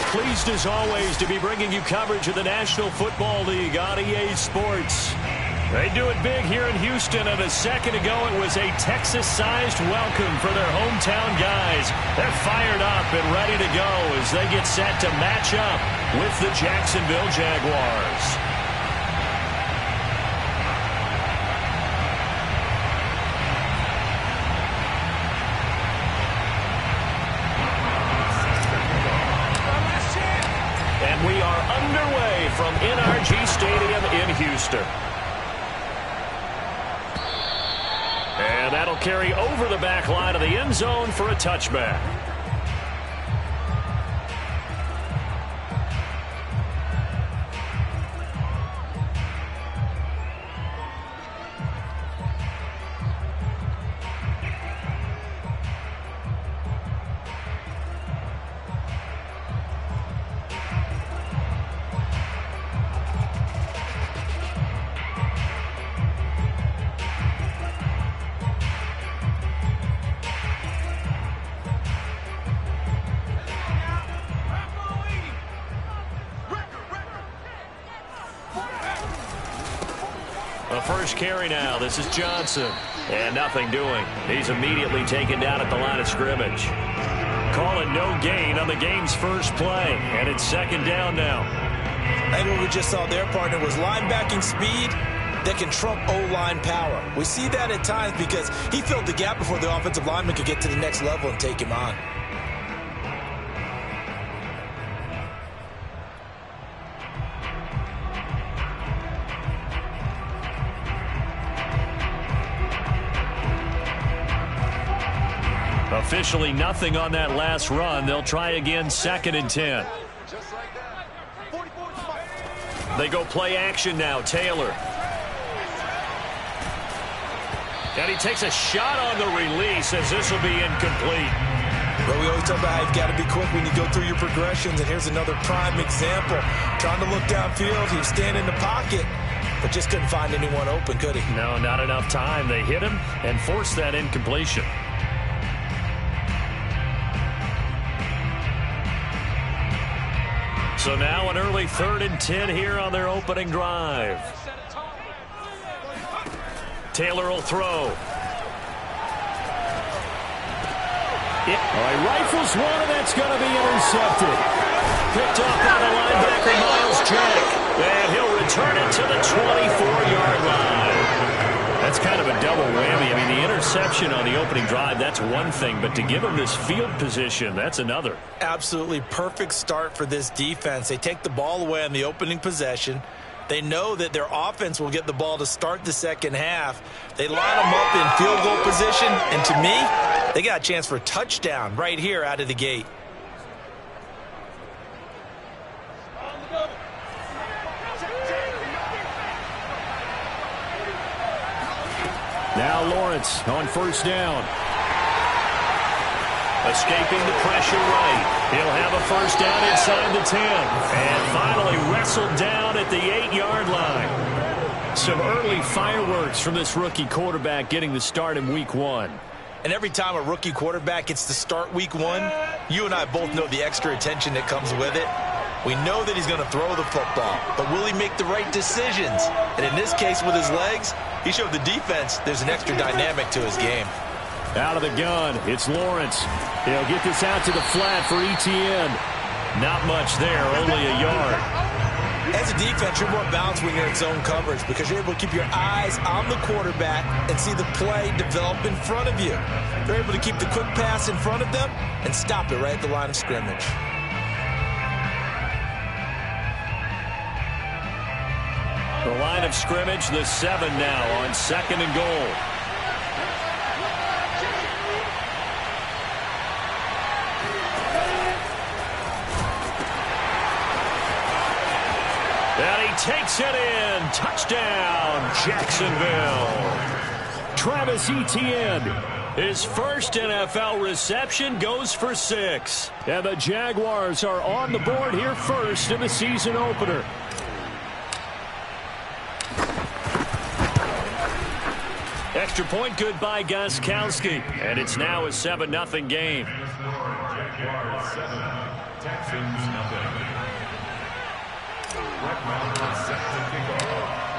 pleased as always to be bringing you coverage of the National Football League on EA Sports. They do it big here in Houston, and a second ago it was a Texas-sized welcome for their hometown guys. They're fired up and ready to go as they get set to match up with the Jacksonville Jaguars. And we are underway from NRG Stadium in Houston. And that'll carry over the back line of the end zone for a touchback. The first carry now. This is Johnson. And nothing doing. He's immediately taken down at the line of scrimmage. Calling no gain on the game's first play. And it's second down now. I think what we just saw there, partner, was linebacking speed that can trump O-line power. We see that at times because he filled the gap before the offensive lineman could get to the next level and take him on. Officially nothing on that last run. They'll try again, second and 10. They go play action now. Taylor. And he takes a shot on the release as this will be incomplete. But we always talk about how you've got to be quick when you go through your progressions. And here's another prime example. Trying to look downfield. He was standing in the pocket, but just couldn't find anyone open, could he? No, not enough time. They hit him and forced that incompletion. So now an early 3rd and 10 here on their opening drive. Taylor will throw. He rifles one, and that's going to be intercepted. Picked off by the linebacker, Miles Jack. And he'll return it to the 24-yard line. That's kind of a double whammy. I mean, the interception on the opening drive, that's one thing. But to give him this field position, that's another. Absolutely perfect start for this defense. They take the ball away on the opening possession. They know that their offense will get the ball to start the second half. They line them up in field goal position. And to me, they got a chance for a touchdown right here out of the gate. Now Lawrence on first down. Escaping the pressure right. He'll have a first down inside the 10. And finally wrestled down at the 8-yard line. Some early fireworks from this rookie quarterback getting the start in week 1. And every time a rookie quarterback gets to start week 1, you and I both know the extra attention that comes with it. We know that he's going to throw the football, but will he make the right decisions? And in this case with his legs, he showed the defense there's an extra dynamic to his game. Out of the gun, it's Lawrence. He'll get this out to the flat for ETN. Not much there, only a yard. As a defense, you're more balanced when you're in zone coverage because you're able to keep your eyes on the quarterback and see the play develop in front of you. They're able to keep the quick pass in front of them and stop it right at the line of scrimmage. The line of scrimmage, the 7 now on second and goal. And he takes it in. Touchdown, Jacksonville. Travis Etienne, his first NFL reception, goes for 6. And the Jaguars are on the board here first in the season opener. Extra point good by Gostkowski. And it's now a 7-0 game.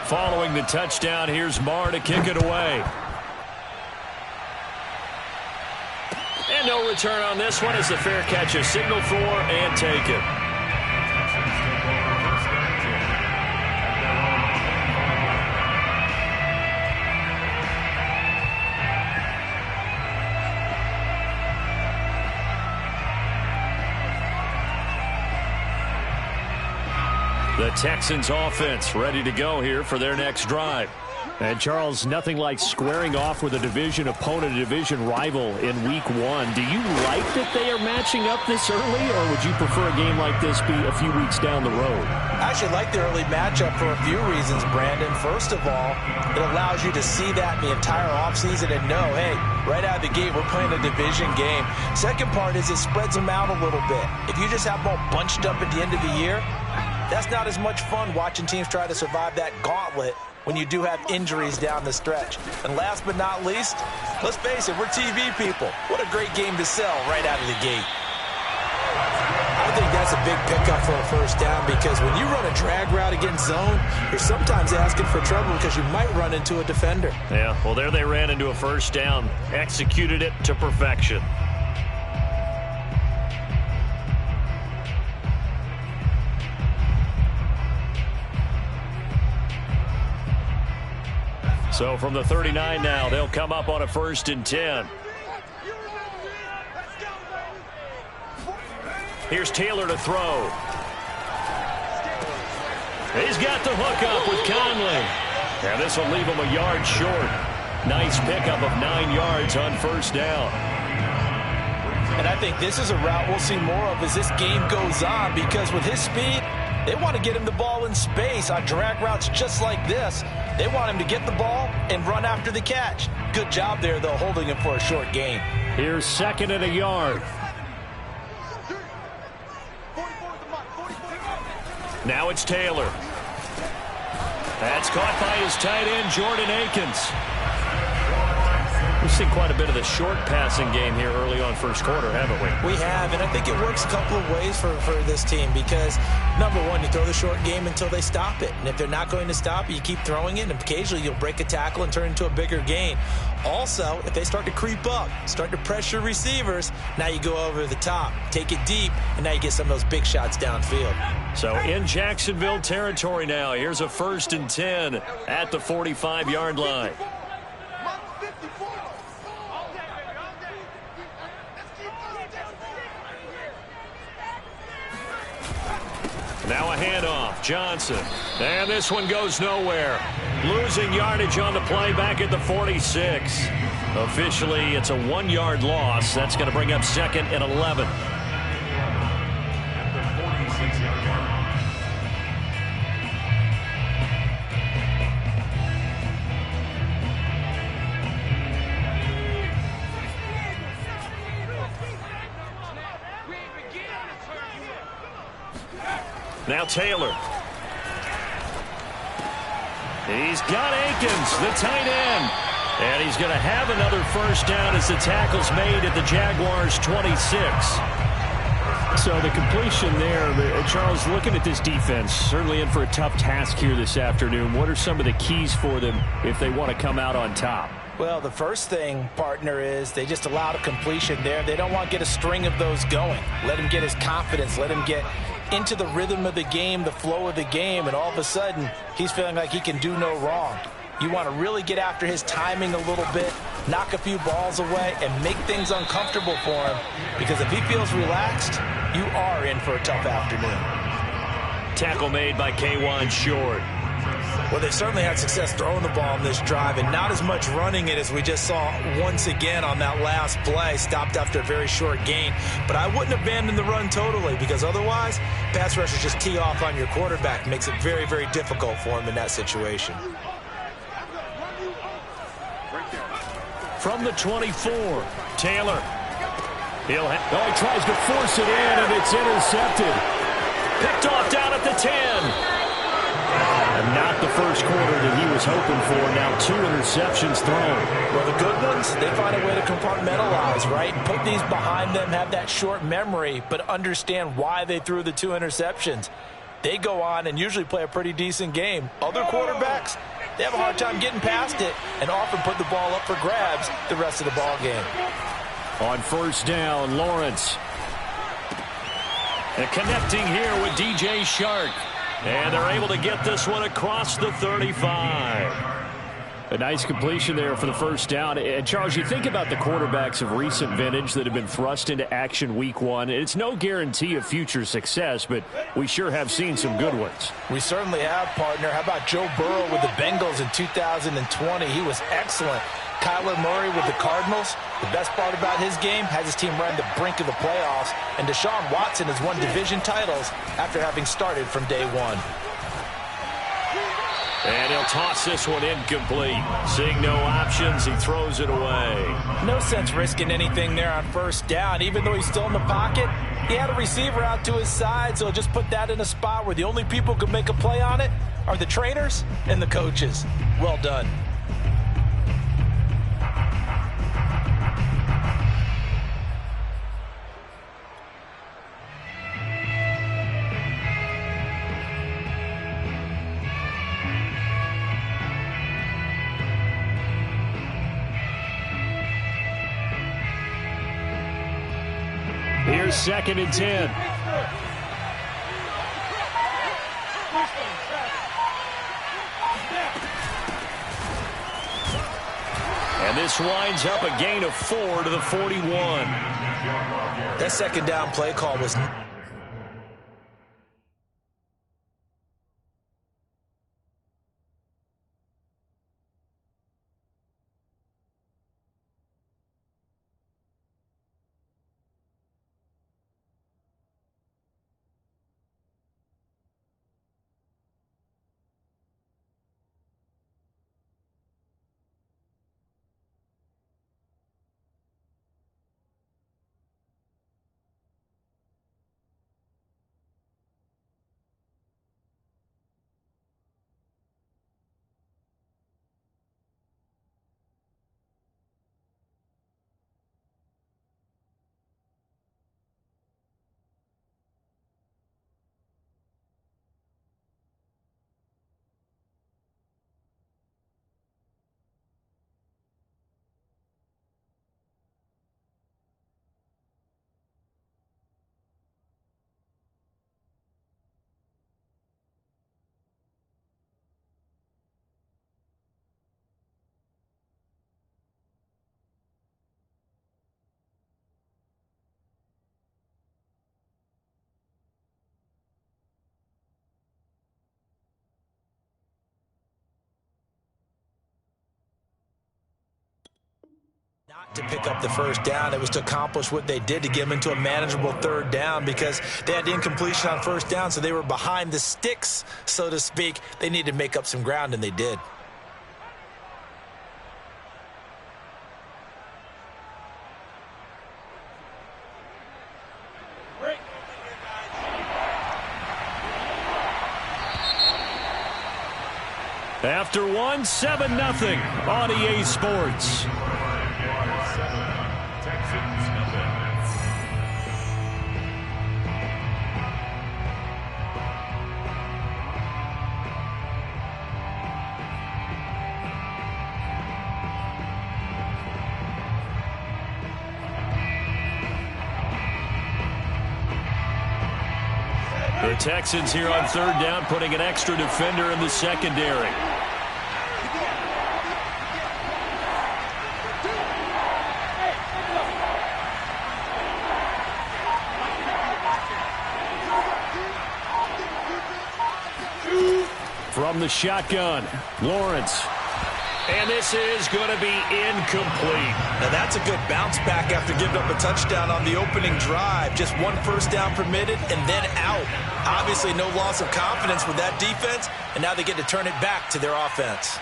Following the touchdown, here's Marr to kick it away. And no return on this one as the fair catch is signaled for and taken. The Texans offense ready to go here for their next drive. And, Charles, nothing like squaring off with a division opponent, a division rival in Week 1. Do you like that they are matching up this early, or would you prefer a game like this be a few weeks down the road? I actually like the early matchup for a few reasons, Brandon. First of all, it allows you to see that in the entire offseason and know, hey, right out of the gate, we're playing a division game. Second part is it spreads them out a little bit. If you just have them all bunched up at the end of the year, that's not as much fun watching teams try to survive that gauntlet when you do have injuries down the stretch. And last but not least, let's face it, we're TV people. What a great game to sell right out of the gate. I think that's a big pickup for a first down because when you run a drag route against zone, you're sometimes asking for trouble because you might run into a defender. Yeah, well, there they ran into a first down, executed it to perfection. So from the 39 now, they'll come up on a 1st and 10. Here's Taylor to throw. He's got the hook up with Conley. And this will leave him a yard short. Nice pickup of 9 yards on 1st down. And I think this is a route we'll see more of as this game goes on because with his speed, they want to get him the ball in space on drag routes just like this. They want him to get the ball and run after the catch. Good job there, though, holding him for a short gain. Here's 2nd and a yard. Now it's Taylor. That's caught by his tight end, Jordan Akins. We've seen quite a bit of the short passing game here early on first quarter, haven't we? We have, and I think it works a couple of ways for this team because, number one, you throw the short game until they stop it. And if they're not going to stop it, you keep throwing it, and occasionally you'll break a tackle and turn into a bigger gain. Also, if they start to creep up, start to pressure receivers, now you go over the top, take it deep, and now you get some of those big shots downfield. So in Jacksonville territory now, here's a 1st and 10 at the 45-yard line. Now a handoff, Johnson. And this one goes nowhere. Losing yardage on the play back at the 46. Officially, it's a 1-yard loss. That's going to bring up 2nd and 11. Now Taylor. He's got Akins, the tight end. And he's going to have another first down as the tackle's made at the Jaguars' 26. So the completion there, Charles, looking at this defense, certainly in for a tough task here this afternoon. What are some of the keys for them if they want to come out on top? Well, the first thing, partner, is they just allowed a completion there. They don't want to get a string of those going. Let him get his confidence. Let him get into the rhythm of the game, the flow of the game, and all of a sudden, he's feeling like he can do no wrong. You want to really get after his timing a little bit, knock a few balls away, and make things uncomfortable for him. Because if he feels relaxed, you are in for a tough afternoon. Tackle made by K'Wan Short. Well, they certainly had success throwing the ball in this drive and not as much running it as we just saw once again on that last play. Stopped after a very short gain. But I wouldn't abandon the run totally because otherwise, pass rushers just tee off on your quarterback. Makes it very, very difficult for him in that situation. From the 24, Taylor. He tries to force it in, and it's intercepted. Picked off down at the 10. And not the first quarter that he was hoping for. Now 2 interceptions thrown. Well, the good ones, they find a way to compartmentalize, right? Put these behind them, have that short memory, but understand why they threw the 2 interceptions. They go on and usually play a pretty decent game. Other quarterbacks, they have a hard time getting past it and often put the ball up for grabs the rest of the ball game. On first down, Lawrence. And connecting here with DJ Shark. And they're able to get this one across the 35. A nice completion there for the first down. And, Charles, you think about the quarterbacks of recent vintage that have been thrust into action week 1. It's no guarantee of future success, but we sure have seen some good ones. We certainly have, partner. How about Joe Burrow with the Bengals in 2020? He was excellent. Kyler Murray with the Cardinals. The best part about his game has his team right on the brink of the playoffs. And Deshaun Watson has won division titles after having started from day 1. And he'll toss this one incomplete. Seeing no options, he throws it away. No sense risking anything there on first down. Even though he's still in the pocket, he had a receiver out to his side, so he'll just put that in a spot where the only people who can make a play on it are the trainers and the coaches. Well done. Here's 2nd and 10. And this winds up a gain of 4 to the 41. That second down play call was... Not to pick up the first down. It was to accomplish what they did to get them into a manageable third down because they had incompletion on first down, so they were behind the sticks, so to speak. They needed to make up some ground, and they did. After 1, 7-0 on EA Sports. The Texans here on third down, putting an extra defender in the secondary. From the shotgun, Lawrence. And this is going to be incomplete. Now that's a good bounce back after giving up a touchdown on the opening drive. Just 1 first down permitted and then out. Obviously no loss of confidence with that defense, and now they get to turn it back to their offense.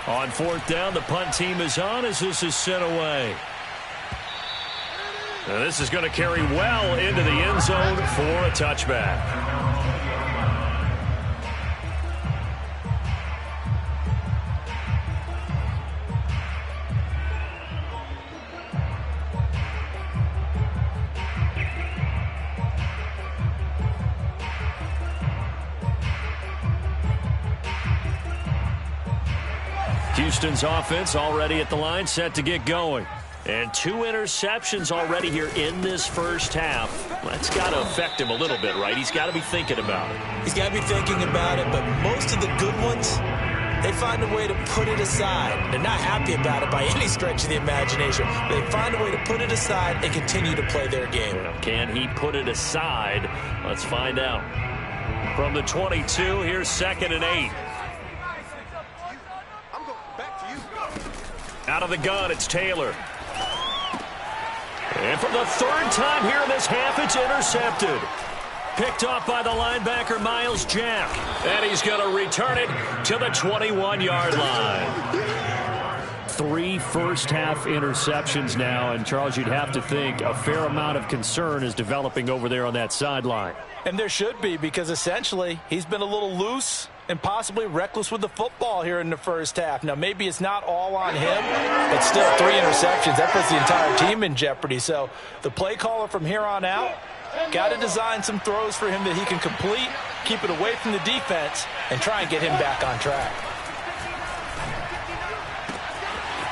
On fourth down, the punt team is on as this is sent away. And this is going to carry well into the end zone for a touchback. Houston's offense already at the line, set to get going. And 2 interceptions already here in this first half. That's got to affect him a little bit, right? He's got to be thinking about it. He's got to be thinking about it, but most of the good ones, they find a way to put it aside. They're not happy about it by any stretch of the imagination. They find a way to put it aside and continue to play their game. Can he put it aside? Let's find out. From the 22, here's 2nd and 8. Out of the gun, it's Taylor. And for the 3rd time here in this half, it's intercepted. Picked off by the linebacker, Miles Jack. And he's going to return it to the 21-yard line. 3 first-half interceptions now. And, Charles, you'd have to think a fair amount of concern is developing over there on that sideline. And there should be, because essentially he's been a little loose and possibly reckless with the football here in the first half. Now, maybe it's not all on him, but still 3 interceptions. That puts the entire team in jeopardy. So the play caller from here on out got to design some throws for him that he can complete, keep it away from the defense, and try and get him back on track.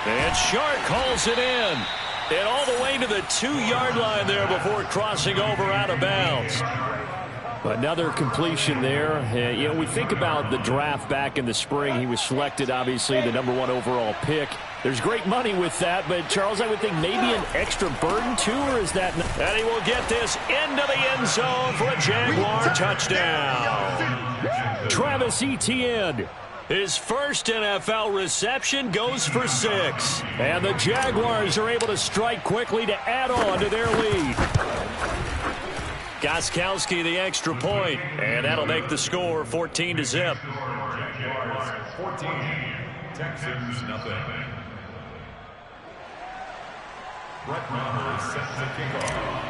And Shark calls it in. And all the way to the 2-yard line there before crossing over out of bounds. Another completion there. You know, we think about the draft back in the spring. He was selected, obviously, the #1 overall pick. There's great money with that, but, Charles, I would think maybe an extra burden, too, or is that... And he will get this into the end zone for a Jaguar touchdown. Travis Etienne. His first NFL reception goes for 6. And the Jaguars are able to strike quickly to add on to their lead. Gostkowski the extra point, and that'll make the score 14-0. Jaguars 14, Texans nothing. Brett Maher set to kick off.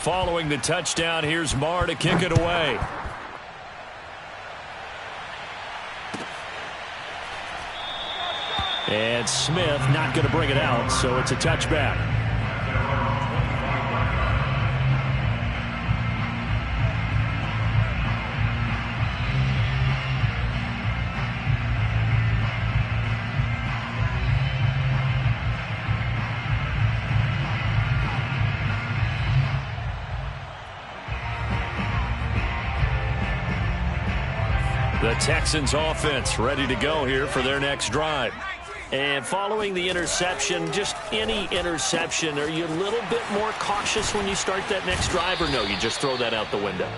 Following the touchdown, here's Maher to kick it away. And Smith not going to bring it out, so it's a touchback. The Texans offense ready to go here for their next drive. And following the interception, just any interception, are you a little bit more cautious when you start that next drive, or no, you just throw that out the window?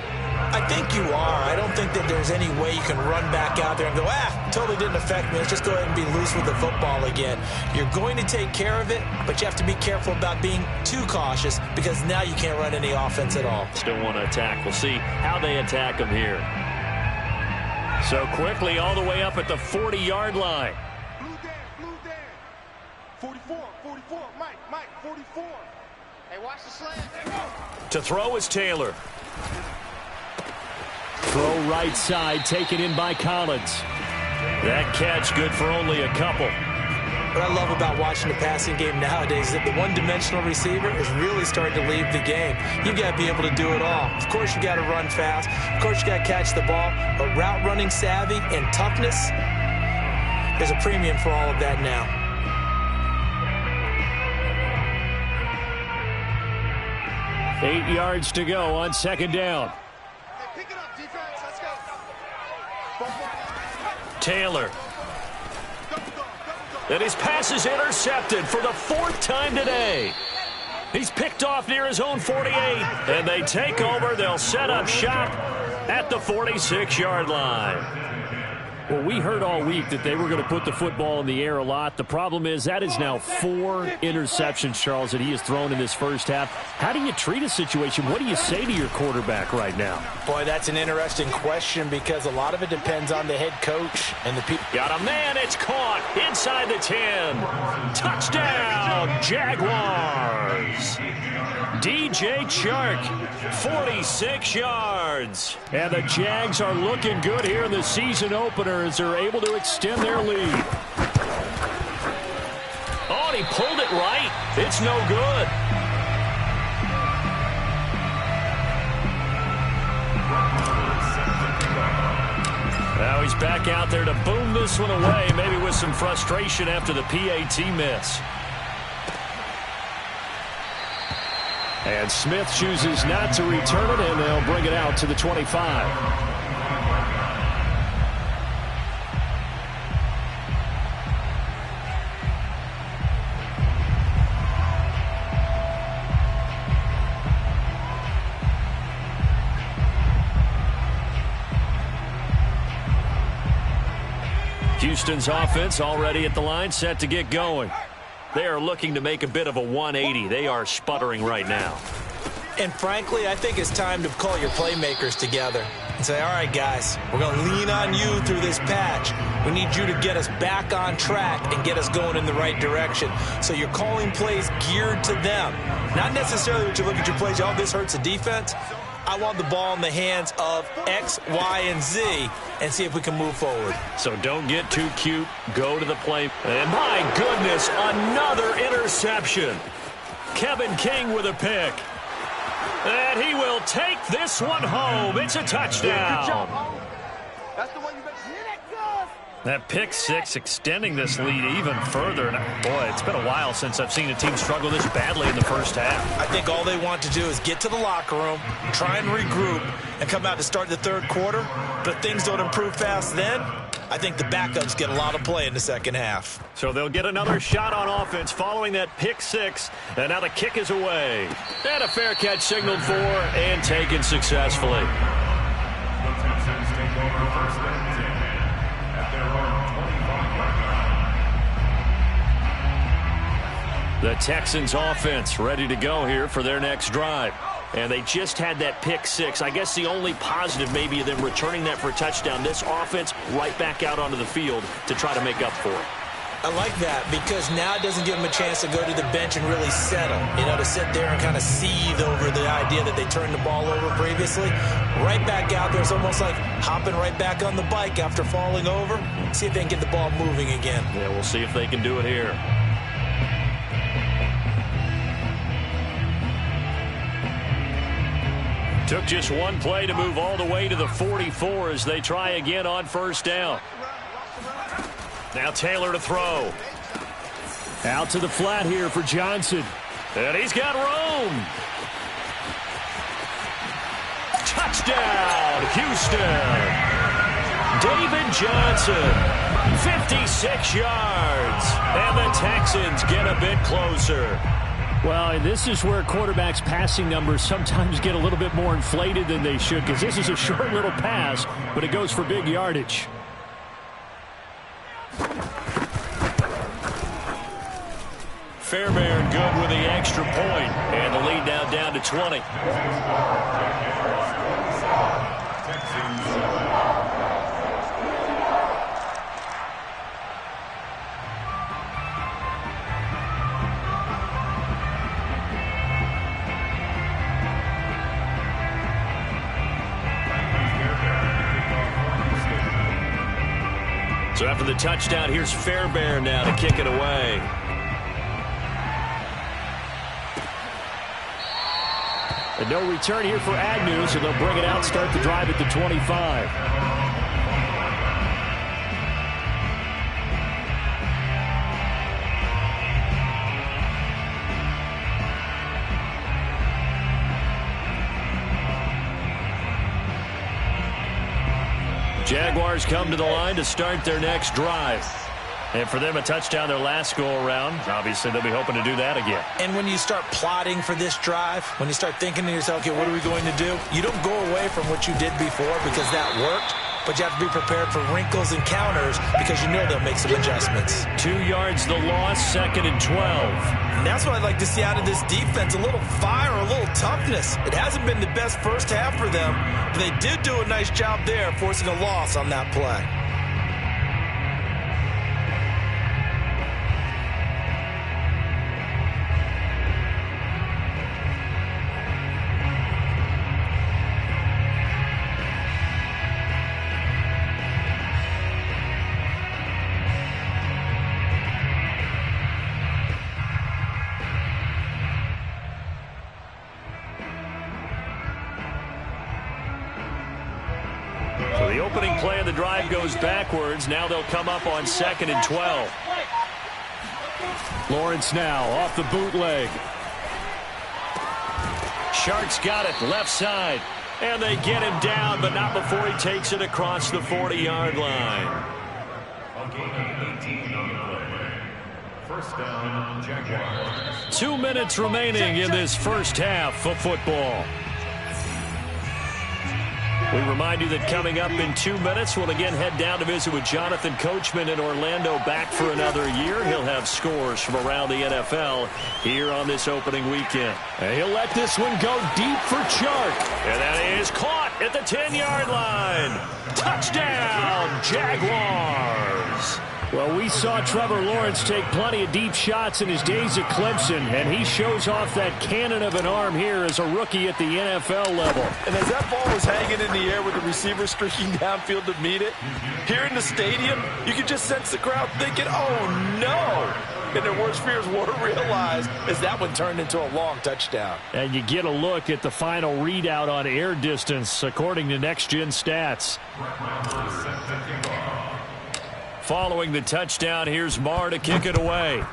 I think you are. I don't think that there's any way you can run back out there and go, totally didn't affect me. Let's just go ahead and be loose with the football again. You're going to take care of it, but you have to be careful about being too cautious because now you can't run any offense at all. Still want to attack. We'll see how they attack them here. So quickly all the way up at the 40-yard line. Blue Dan. 44, Mike, 44. Hey, watch the slant. To throw is Taylor. Throw right side, taken in by Collins. That catch good for only a couple. What I love about watching the passing game nowadays is that the one-dimensional receiver is really starting to leave the game. You've got to be able to do it all. Of course, you got to run fast. Of course, you got to catch the ball. But route running savvy and toughness, there's a premium for all of that now. Eight yards to go on second down. Hey, pick it up, defense. Let's go. Taylor. And his pass is intercepted for the 4th time today. He's picked off near his own 48. And they take over. They'll set up shop at the 46-yard line. Well, we heard all week that they were going to put the football in the air a lot. The problem is that is now 4 interceptions, Charles, that he has thrown in this first half. How do you treat a situation? What do you say to your quarterback right now? Boy, that's an interesting question because a lot of it depends on the head coach and the people. Got a man. It's caught inside the 10. Touchdown, Touchdown, Jaguars. DJ Chark, 46 yards. And the Jags are looking good here in the season opener as they're able to extend their lead. Oh, and he pulled it right. It's no good. Now he's back out there to boom this one away, maybe with some frustration after the PAT miss. And Smith chooses not to return it, and they'll bring it out to the 25. Houston's offense already at the line, set to get going. They are looking to make a bit of a 180. They are sputtering right now. And frankly, I think it's time to call your playmakers together and say, all right, guys, we're going to lean on you through this patch. We need you to get us back on track and get us going in the right direction. So you're calling plays geared to them. Not necessarily what you look at your plays, oh, this hurts the defense. I want the ball in the hands of X, Y, and Z and see if we can move forward. So don't get too cute. Go to the play. And my goodness, another interception. Kevin King with a pick. And he will take this one home. It's a touchdown. Good job, home. That's the one you better hear that good. That pick six extending this lead even further. And boy, it's been a while since I've seen a team struggle this badly in the first half. I think all they want to do is get to the locker room, try and regroup, and come out to start the third quarter. But if things don't improve fast then, I think the backups get a lot of play in the second half. So they'll get another shot on offense following that pick six. And now the kick is away. And a fair catch signaled for and taken successfully. The Texans take over first and 10 at their own 25-yard line. The Texans offense ready to go here for their next drive. And they just had that pick six. I guess the only positive maybe of them returning that for a touchdown. This offense right back out onto the field to try to make up for it. I like that because now it doesn't give them a chance to go to the bench and really settle. You know, to sit there and kind of seethe over the idea that they turned the ball over previously. Right back out there. It's almost like hopping right back on the bike after falling over. See if they can get the ball moving again. Yeah, we'll see if they can do it here. Took just one play to move all the way to the 44 as they try again on first down. Now Taylor to throw. Out to the flat here for Johnson. And he's got room. Touchdown, Houston. David Johnson, 56 yards. And the Texans get a bit closer. Well, and this is where quarterbacks' passing numbers sometimes get a little bit more inflated than they should, because this is a short little pass, but it goes for big yardage. Fairbairn good with the extra point, and the lead now down to 20. So after the touchdown, here's Fairbairn now to kick it away. And no return here for Agnew, so they'll bring it out, start the drive at the 25. Jaguars come to the line to start their next drive. And for them, a touchdown their last go-around. Obviously, they'll be hoping to do that again. And when you start plotting for this drive, when you start thinking to yourself, okay, what are we going to do? You don't go away from what you did before because that worked, but you have to be prepared for wrinkles and counters because you know they'll make some adjustments. 2 yards the loss, 2nd and 12. And that's what I'd like to see out of this defense, a little fire, a little toughness. It hasn't been the best first half for them, but they did do a nice job there forcing a loss on that play. opening play of the drive goes backwards. Now they'll come up on 2nd and 12. Lawrence now off the bootleg. Sharks got it left side. And they get him down, but not before he takes it across the 40-yard line. First down, Jaguars. 2 minutes remaining in this first half of football. We remind you that coming up in 2 minutes, we'll again head down to visit with Jonathan Coachman in Orlando, back for another year. He'll have scores from around the NFL here on this opening weekend. And he'll let this one go deep for Chark. And that is caught at the 10-yard line. Touchdown, Jaguars. Well, we saw Trevor Lawrence take plenty of deep shots in his days at Clemson, and he shows off that cannon of an arm here as a rookie at the NFL level. And as that ball was hanging in the air with the receiver streaking downfield to meet it, here in the stadium, you could just sense the crowd thinking, oh, no. And their worst fears were realized as that one turned into a long touchdown. And you get a look at the final readout on air distance, according to Next Gen Stats. Following the touchdown, here's Marr to kick it away. The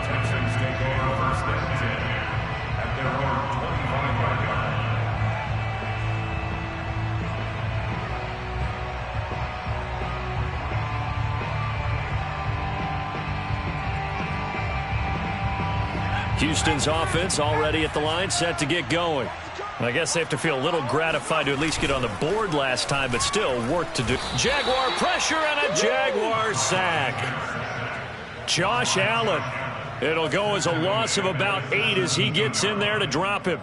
Texans take over first and 10 at their own 25-yard line. Houston's offense already at the line, set to get going. I guess they have to feel a little gratified to at least get on the board last time, but still work to do. Jaguar pressure and a Jaguar sack. Josh Allen. It'll go as a loss of about 8 as he gets in there to drop him.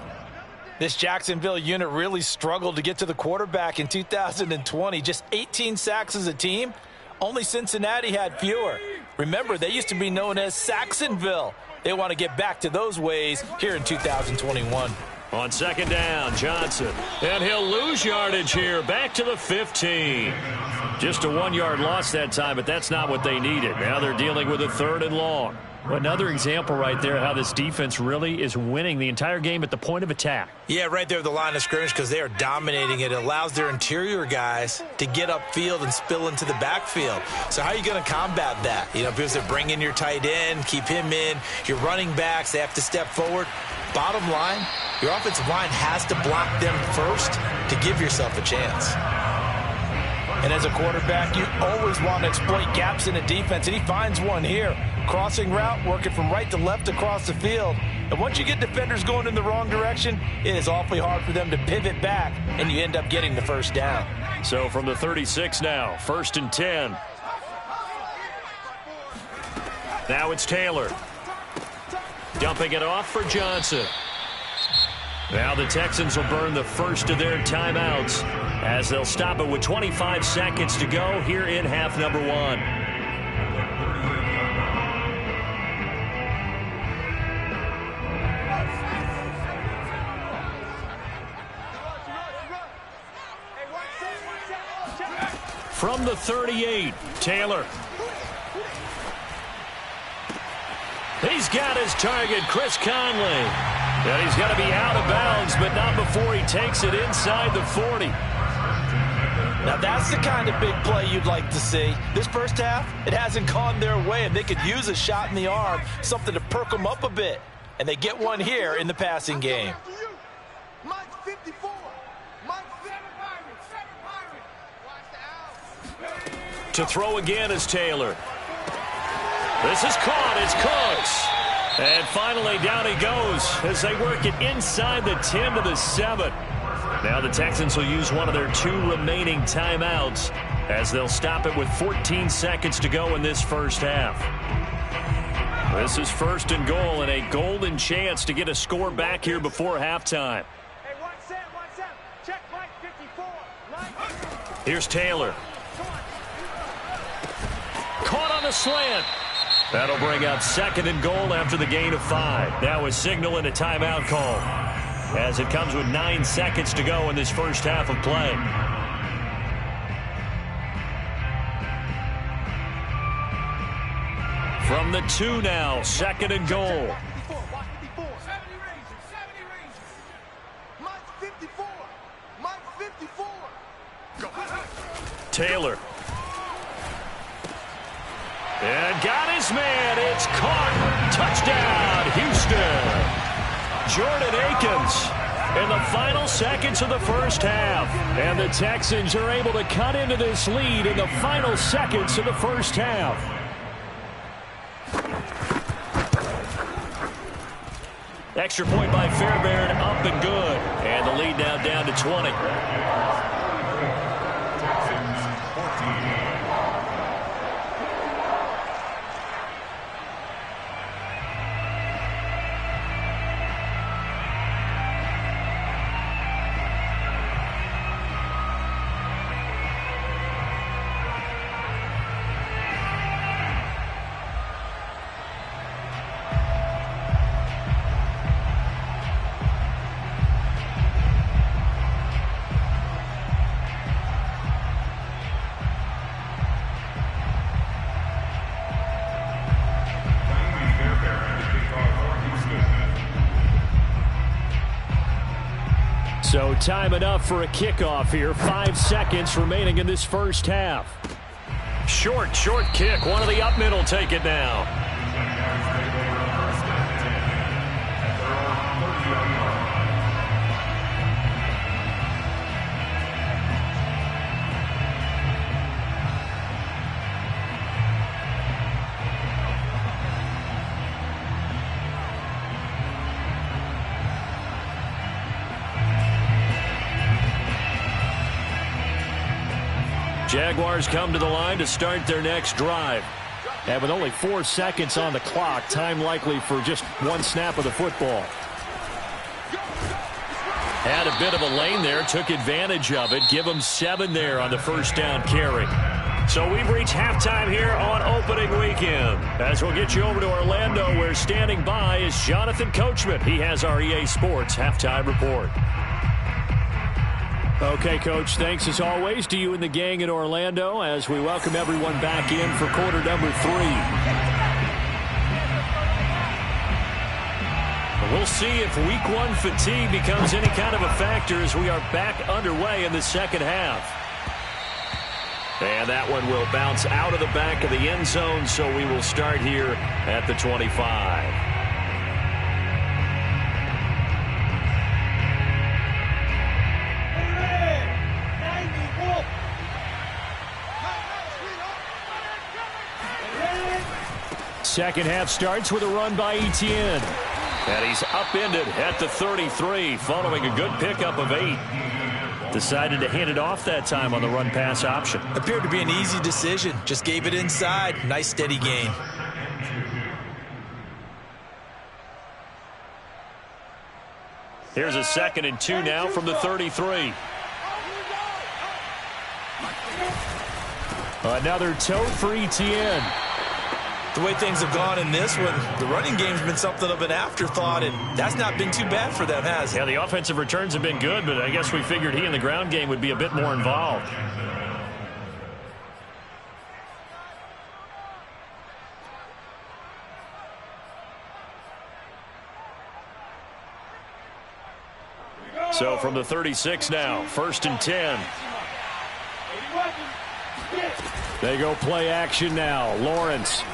This Jacksonville unit really struggled to get to the quarterback in 2020. Just 18 sacks as a team. Only Cincinnati had fewer. Remember, they used to be known as Saxonville. They want to get back to those ways here in 2021. On second down, Johnson. And he'll lose yardage here. Back to the 15. Just a 1-yard loss that time, but that's not what they needed. Now they're dealing with a 3rd and long. Another example right there how this defense really is winning the entire game at the point of attack. Yeah, right there at the line of scrimmage because they are dominating it. It allows their interior guys to get upfield and spill into the backfield. So how are you going to combat that? You know, because they're bringing your tight end, keep him in. Your running backs, they have to step forward. Bottom line, your offensive line has to block them first to give yourself a chance. And as a quarterback, you always want to exploit gaps in the defense, and he finds one here. Crossing route, working from right to left across the field. And once you get defenders going in the wrong direction, it is awfully hard for them to pivot back, and you end up getting the first down. So from the 36 now, 1st and 10. Now it's Taylor. Dumping it off for Johnson. Now the Texans will burn the first of their timeouts as they'll stop it with 25 seconds to go here in half number 1. From the 38, Taylor. He's got his target, Chris Conley. And he's got to be out of bounds, but not before he takes it inside the 40. Now that's the kind of big play you'd like to see. This first half, it hasn't gone their way, and they could use a shot in the arm, something to perk them up a bit. And they get one here in the passing game. To throw again is Taylor. This is caught. It's Cooks. And finally down he goes as they work it inside the 10 to the 7. Now the Texans will use one of their 2 remaining timeouts as they'll stop it with 14 seconds to go in this first half. This is 1st and goal and a golden chance to get a score back here before halftime. Hey, 1-7, 1-7. Check Mike 54. Mike. Here's Taylor. Caught on the slant. That'll bring up 2nd and goal after the gain of 5. Now a signal and a timeout call as it comes with 9 seconds to go in this first half of play. From the 2 now, 2nd and goal. Taylor. And got his man. It's caught. Touchdown, Houston. Jordan Akins in the final seconds of the first half. And the Texans are able to cut into this lead in the final seconds of the first half. Extra point by Fairbairn, up and good. And the lead now down to 20. Texans 14. So time enough for a kickoff here. 5 seconds remaining in this first half. Short kick. One of the up middle take it now. Jaguars come to the line to start their next drive. And with only 4 seconds on the clock, time likely for just one snap of the football. Had a bit of a lane there, took advantage of it. Give them 7 there on the first down carry. So we've reached halftime here on opening weekend. As we'll get you over to Orlando, where standing by is Jonathan Coachman. He has our EA Sports halftime report. Okay, Coach, thanks as always to you and the gang in Orlando as we welcome everyone back in for quarter number 3. We'll see if week 1 fatigue becomes any kind of a factor as we are back underway in the second half. And that one will bounce out of the back of the end zone, so we will start here at the 25. Second half starts with a run by Etienne. And he's upended at the 33 following a good pickup of 8. Decided to hand it off that time on the run-pass option. Appeared to be an easy decision. Just gave it inside. Nice steady gain. Here's a 2nd and 2 now from the 33. Another tote for Etienne. The way things have gone in this one, the running game's been something of an afterthought, and that's not been too bad for them, has it? Yeah, the offensive returns have been good, but I guess we figured he in the ground game would be a bit more involved. So from the 36 now, 1st and 10. They go play action now. Lawrence.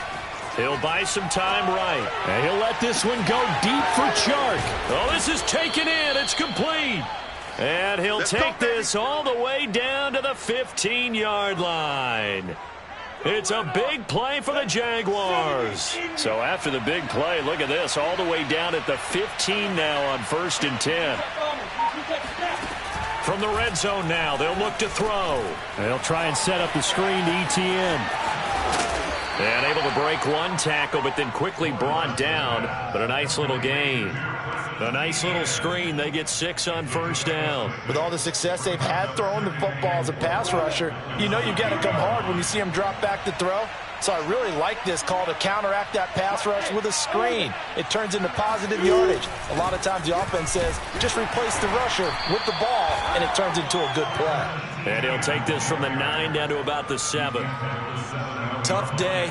He'll buy some time right. And he'll let this one go deep for Chark. Oh, this is taken in. It's complete. And he'll take this all the way down to the 15-yard line. It's a big play for the Jaguars. So after the big play, look at this, all the way down at the 15 now on 1st and 10. From the red zone now, they'll look to throw. They'll try and set up the screen to Etienne. And able to break one tackle, but then quickly brought down. But a nice little gain. A nice little screen. They get 6 on 1st down. With all the success they've had throwing the football as a pass rusher, you know you've got to come hard when you see them drop back to throw. So I really like this call to counteract that pass rush with a screen. It turns into positive yardage. A lot of times the offense says, just replace the rusher with the ball, and it turns into a good play. And he'll take this from the 9 down to about the 7. Tough day,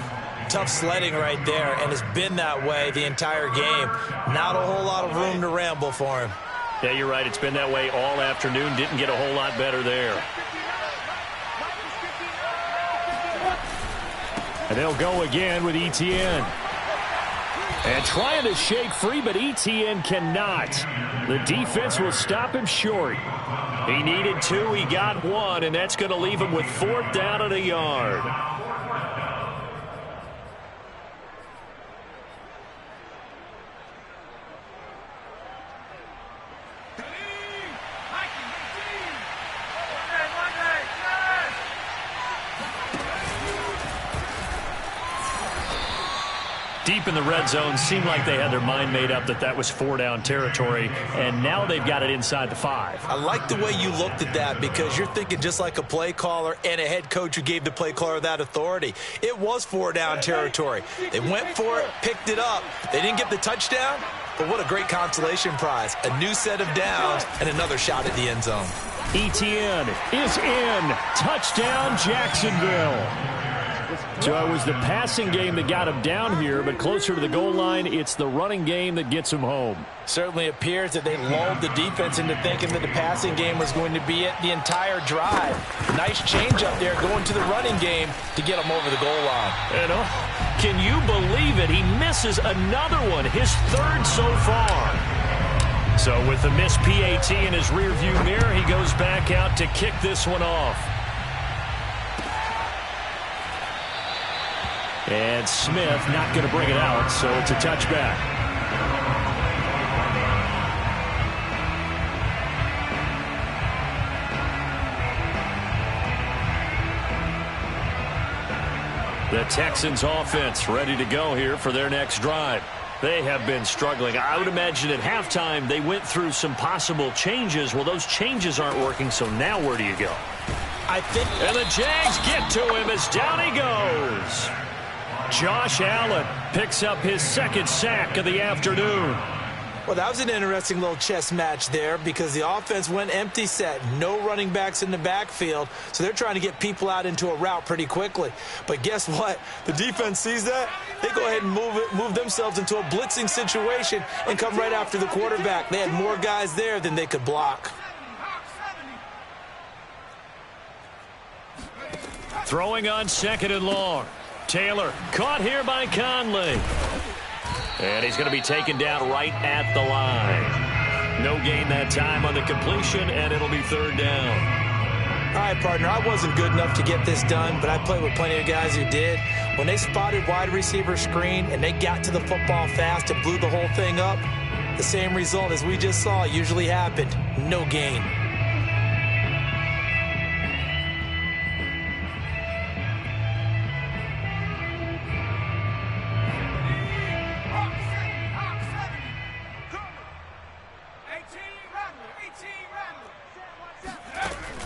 tough sledding right there, and it's been that way the entire game. Not a whole lot of room to ramble for him. Yeah, you're right. It's been that way all afternoon. Didn't get a whole lot better there. And they'll go again with Etienne. And trying to shake free, but Etienne cannot. The defense will stop him short. He needed 2, he got 1, and that's going to leave him with 4th down and a yard. Deep in the red zone, seemed like they had their mind made up that was 4-down territory, and now they've got it inside the 5. I like the way you looked at that because you're thinking just like a play caller and a head coach who gave the play caller that authority. It was 4-down territory. They went for it, picked it up. They didn't get the touchdown, but what a great consolation prize. A new set of downs and another shot at the end zone. Etienne is in. Touchdown, Jacksonville. So it was the passing game that got him down here, but closer to the goal line, it's the running game that gets him home. Certainly appears that they lulled the defense into thinking that the passing game was going to be it the entire drive. Nice change up there going to the running game to get him over the goal line. And can you believe it? He misses another one, his 3rd so far. So with the missed PAT in his rearview mirror, he goes back out to kick this one off. And Smith not going to bring it out, so it's a touchback. The Texans offense ready to go here for their next drive. They have been struggling. I would imagine at halftime they went through some possible changes. Well, those changes aren't working, so now where do you go? And the Jags get to him as down he goes. Josh Allen picks up his 2nd sack of the afternoon. Well, that was an interesting little chess match there because the offense went empty set. No running backs in the backfield, so they're trying to get people out into a route pretty quickly. But guess what? The defense sees that. They go ahead and move themselves into a blitzing situation and come right after the quarterback. They had more guys there than they could block. Throwing on 2nd and long. Taylor caught here by Conley. And he's going to be taken down right at the line. No gain that time on the completion, and it'll be 3rd down. All right, partner, I wasn't good enough to get this done, but I played with plenty of guys who did. When they spotted wide receiver screen and they got to the football fast and blew the whole thing up, the same result as we just saw usually happened. No gain.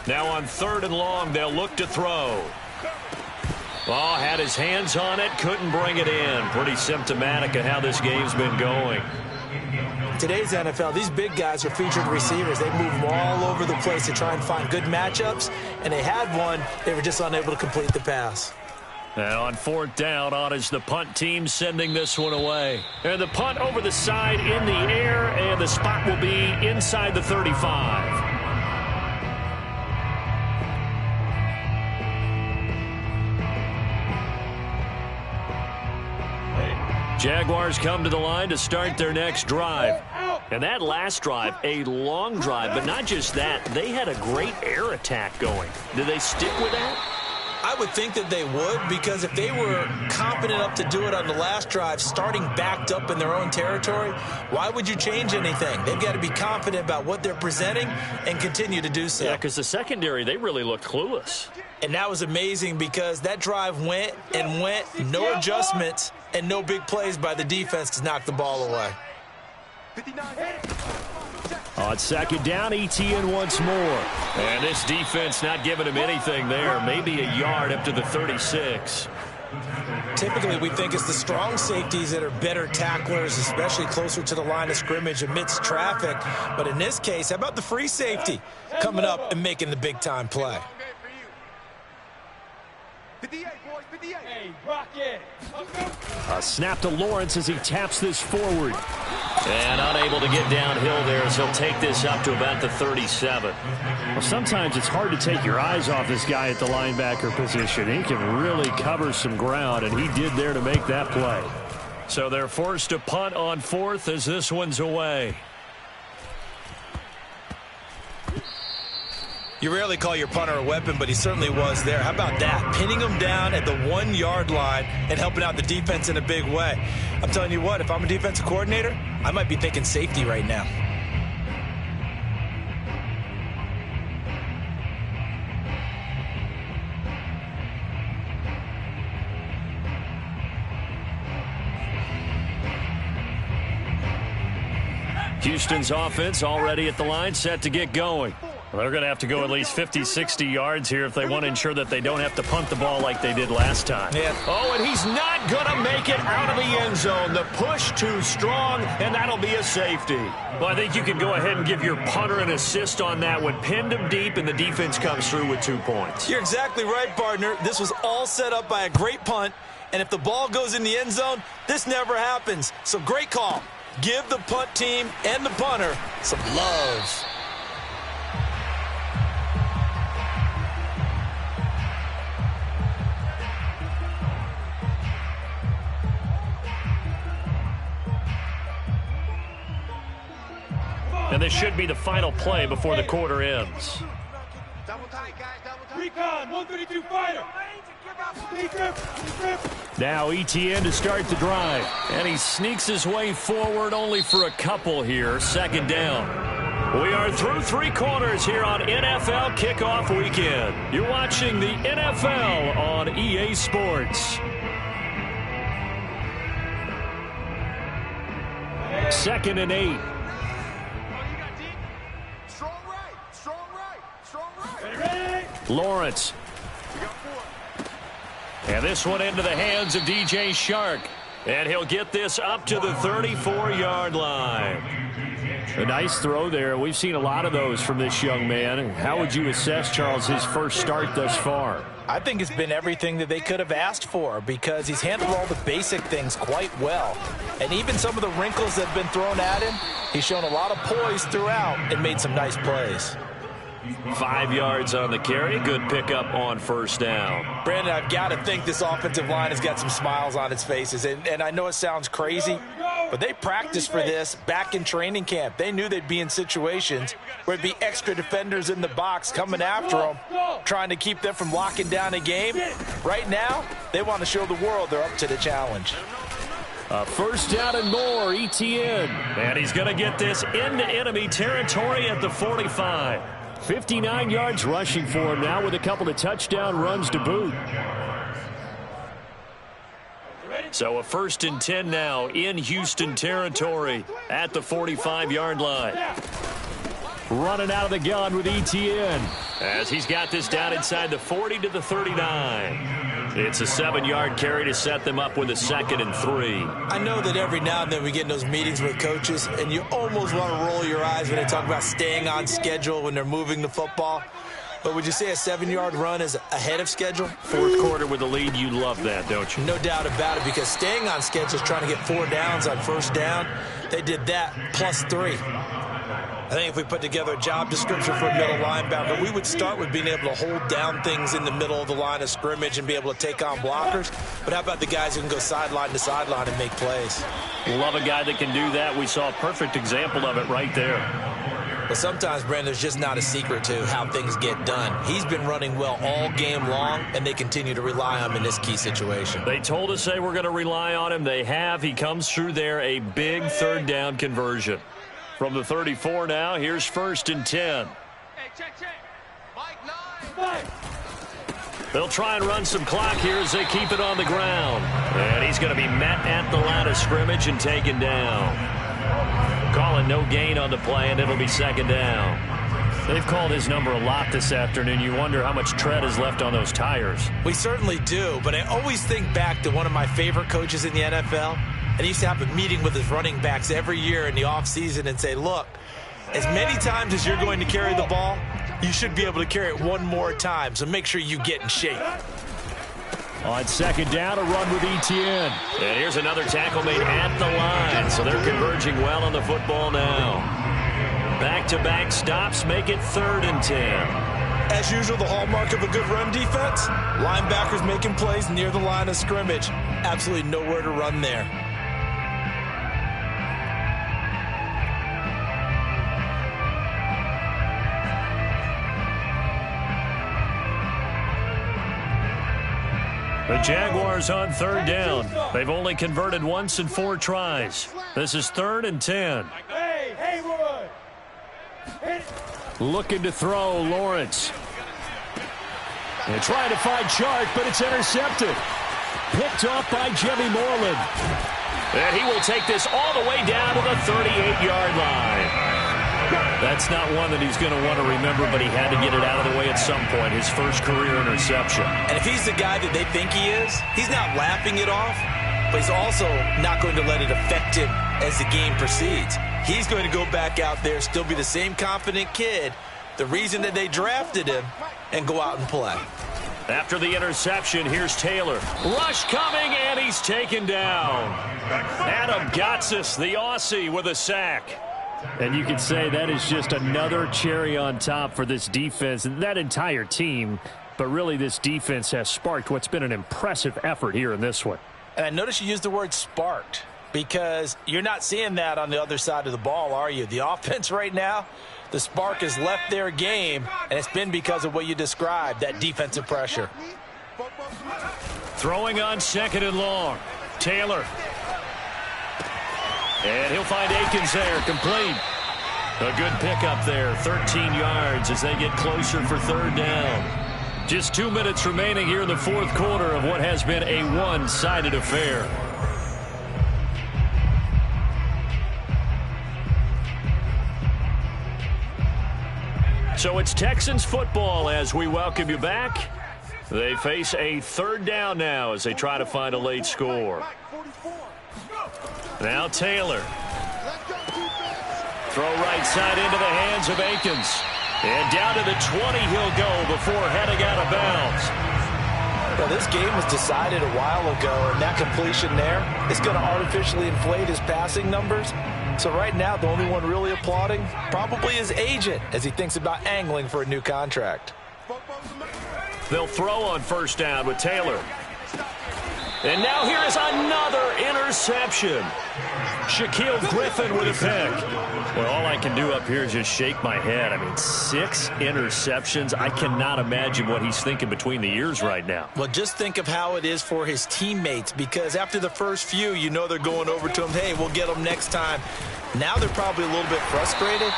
Now on 3rd and long, they'll look to throw. Oh, had his hands on it, couldn't bring it in. Pretty symptomatic of how this game's been going. Today's NFL, these big guys are featured receivers. They move them all over the place to try and find good matchups, and they had one. They were just unable to complete the pass. And on 4th down, on is the punt team sending this one away. And the punt over the side in the air, and the spot will be inside the 35. Jaguars come to the line to start their next drive. And that last drive, a long drive, but not just that, they had a great air attack going. Do they stick with that? I would think that they would, because if they were confident enough to do it on the last drive, starting backed up in their own territory, why would you change anything? They've got to be confident about what they're presenting and continue to do so. Yeah, because the secondary, they really looked clueless. And that was amazing because that drive went and went, no adjustments, and no big plays by the defense to knock the ball away. On 2nd down, Etienne once more. And this defense not giving him anything there. Maybe a yard up to the 36. Typically, we think it's the strong safeties that are better tacklers, especially closer to the line of scrimmage amidst traffic. But in this case, how about the free safety coming up and making the big-time play? 58, boys, 58. Hey, rock it. A snap to Lawrence as he taps this forward. And unable to get downhill there, so he'll take this up to about the 37. Well, sometimes it's hard to take your eyes off this guy at the linebacker position. He can really cover some ground, and he did there to make that play. So they're forced to punt on 4th as this one's away. You rarely call your punter a weapon, but he certainly was there. How about that? Pinning him down at the 1-yard line and helping out the defense in a big way. I'm telling you what, if I'm a defensive coordinator, I might be thinking safety right now. Houston's offense already at the line, set to get going. Well, they're going to have to go at least 50, 60 yards here if they want to ensure that they don't have to punt the ball like they did last time. Yeah. Oh, and he's not going to make it out of the end zone. The push too strong, and that'll be a safety. Well, I think you can go ahead and give your punter an assist on that one. Pinned him deep, and the defense comes through with 2 points. You're exactly right, partner. This was all set up by a great punt, and if the ball goes in the end zone, this never happens. So great call. Give the punt team and the punter some love. And this should be the final play before the quarter ends. Double tight, guys, double tight. Recon, 132 fighter. Now ETN to start the drive. And he sneaks his way forward only for a couple here. 2nd down. We are through 3 quarters here on NFL Kickoff Weekend. You're watching the NFL on EA Sports. 2nd and 8. Lawrence. And this one into the hands of DJ Shark. And he'll get this up to the 34-yard line. A nice throw there. We've seen a lot of those from this young man. How would you assess, Charles, his first start thus far? I think it's been everything that they could have asked for because he's handled all the basic things quite well. And even some of the wrinkles that have been thrown at him, he's shown a lot of poise throughout and made some nice plays. 5 yards on the carry. Good pickup on 1st down. Brandon, I've got to think this offensive line has got some smiles on its faces. And I know it sounds crazy, but they practiced for this back in training camp. They knew they'd be in situations where there'd be extra defenders in the box coming after them, trying to keep them from locking down a game. Right now, they want to show the world they're up to the challenge. 1st down and more, ETN. And he's going to get this into enemy territory at the 45. 59 yards rushing for him now with a couple of touchdown runs to boot. So a 1st and 10 now in Houston territory at the 45-yard line. Running out of the gun with ETN as he's got this down inside the 40 to the 39. It's a 7-yard carry to set them up with a 2nd and 3. I know that every now and then we get in those meetings with coaches, and you almost want to roll your eyes when they talk about staying on schedule when they're moving the football. But would you say a 7-yard run is ahead of schedule? 4th quarter with the lead, you love that, don't you? No doubt about it, because staying on schedule is trying to get 4 downs on 1st down. They did that plus 3. I think if we put together a job description for a middle linebacker, we would start with being able to hold down things in the middle of the line of scrimmage and be able to take on blockers. But how about the guys who can go sideline to sideline and make plays? Love a guy that can do that. We saw a perfect example of it right there. But sometimes, Brandon, there's just not a secret to how things get done. He's been running well all game long, and they continue to rely on him in this key situation. They told us they were going to rely on him. They have. He comes through there, a big 3rd down conversion. From the 34 now, here's 1st and 10. Hey, check. Mike 9. They'll try and run some clock here as they keep it on the ground. And he's going to be met at the line of scrimmage and taken down. Calling no gain on the play, and it'll be 2nd down. They've called his number a lot this afternoon. You wonder how much tread is left on those tires. We certainly do, but I always think back to one of my favorite coaches in the NFL. And he used to have a meeting with his running backs every year in the offseason and say, look, as many times as you're going to carry the ball, you should be able to carry it one more time, so make sure you get in shape. On second down, a run with Etienne. And here's another tackle made at the line. So they're converging well on the football now. Back-to-back stops make it 3rd and 10. As usual, the hallmark of a good run defense, linebackers making plays near the line of scrimmage. Absolutely nowhere to run there. The Jaguars on 3rd down. They've only converted once in 4 tries. This is 3rd and 10. Hey, Haywood! Looking to throw, Lawrence. And trying to find Chark, but it's intercepted. Picked off by Jimmy Moreland. And he will take this all the way down to the 38-yard line. That's not one that he's going to want to remember, but he had to get it out of the way at some point, his first career interception. And if he's the guy that they think he is, he's not laughing it off, but he's also not going to let it affect him as the game proceeds. He's going to go back out there, still be the same confident kid, the reason that they drafted him, and go out and play. After the interception, here's Taylor. Rush coming, and he's taken down. Adam Gotsis, the Aussie, with a sack. And you can say that is just another cherry on top for this defense and that entire team. But really, this defense has sparked what's been an impressive effort here in this one. And I notice you used the word sparked because you're not seeing that on the other side of the ball, are you? The offense right now, the spark has left their game, and it's been because of what you described, that defensive pressure. Throwing on 2nd and long. Taylor. And he'll find Akins there, complete. A good pickup there, 13 yards as they get closer for 3rd down. Just 2 minutes remaining here in the 4th quarter of what has been a one-sided affair. So it's Texans football as we welcome you back. They face a 3rd down now as they try to find a late score. Now Taylor. Throw right side into the hands of Akins. And down to the 20 he'll go before heading out of bounds. Well, this game was decided a while ago, and that completion there is going to artificially inflate his passing numbers. So right now, the only one really applauding probably his agent as he thinks about angling for a new contract. They'll throw on 1st down with Taylor. And now here is another interception. Shaquille Griffin with a pick. Well, all I can do up here is just shake my head. I mean, 6 interceptions. I cannot imagine what he's thinking between the ears right now. Well, just think of how it is for his teammates, because after the first few, you know they're going over to him, hey, we'll get them next time. Now they're probably a little bit frustrated.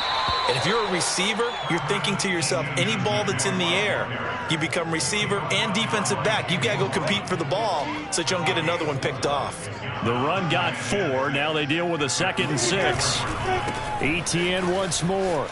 And if you're a receiver, you're thinking to yourself, any ball that's in the air, you become receiver and defensive back. You got to go compete for the ball so that you don't get another one picked off. The run got 4. Now they deal with a 2nd and 6. Etienne once more.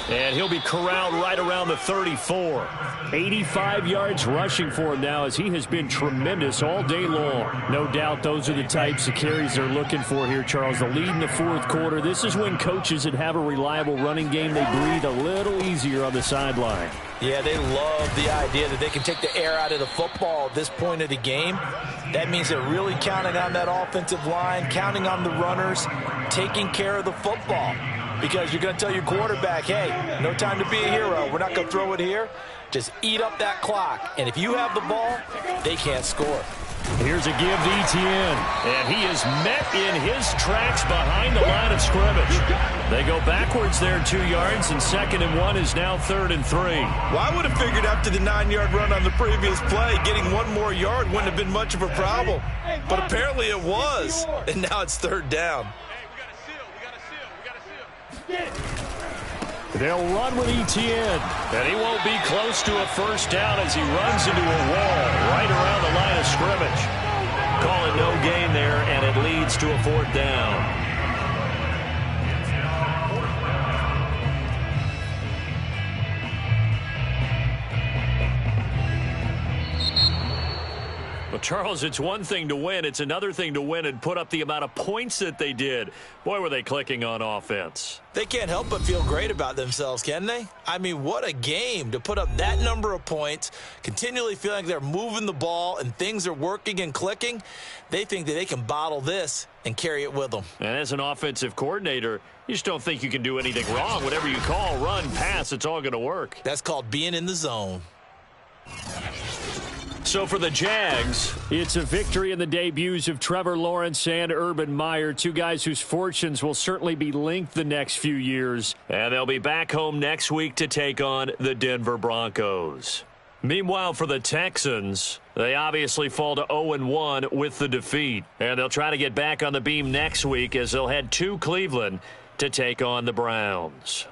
And he'll be corralled right around the 34. 85 yards rushing for him now as he has been tremendous all day long. No doubt those are the types of carries they're looking for here, Charles. The lead in the 4th quarter. This is when coaches that have a reliable running game, they breathe a little easier on the sideline. Yeah, they love the idea that they can take the air out of the football at this point of the game. That means they're really counting on that offensive line, counting on the runners, taking care of the football. Because you're going to tell your quarterback, hey, no time to be a hero. We're not going to throw it here. Just eat up that clock. And if you have the ball, they can't score. Here's a give to Etienne. And he is met in his tracks behind the line of scrimmage. They go backwards there 2 yards, and 2nd and 1 is now 3rd and 3. Well, I would have figured after the 9-yard run on the previous play, getting 1 more yard wouldn't have been much of a problem. But apparently it was. And now it's 3rd down. They'll run with Etienne. And he won't be close to a 1st down as he runs into a wall right around the line of scrimmage. Call it no gain there, and it leads to a 4th down. Well, Charles, it's one thing to win. It's another thing to win and put up the amount of points that they did. Boy, were they clicking on offense. They can't help but feel great about themselves, can they? I mean, what a game to put up that number of points, continually feeling like they're moving the ball and things are working and clicking. They think that they can bottle this and carry it with them. And as an offensive coordinator, you just don't think you can do anything wrong. Whatever you call, run, pass, it's all going to work. That's called being in the zone. So for the Jags, it's a victory in the debuts of Trevor Lawrence and Urban Meyer, two guys whose fortunes will certainly be linked the next few years. And they'll be back home next week to take on the Denver Broncos. Meanwhile, for the Texans, they obviously fall to 0-1 with the defeat. And they'll try to get back on the beam next week as they'll head to Cleveland to take on the Browns.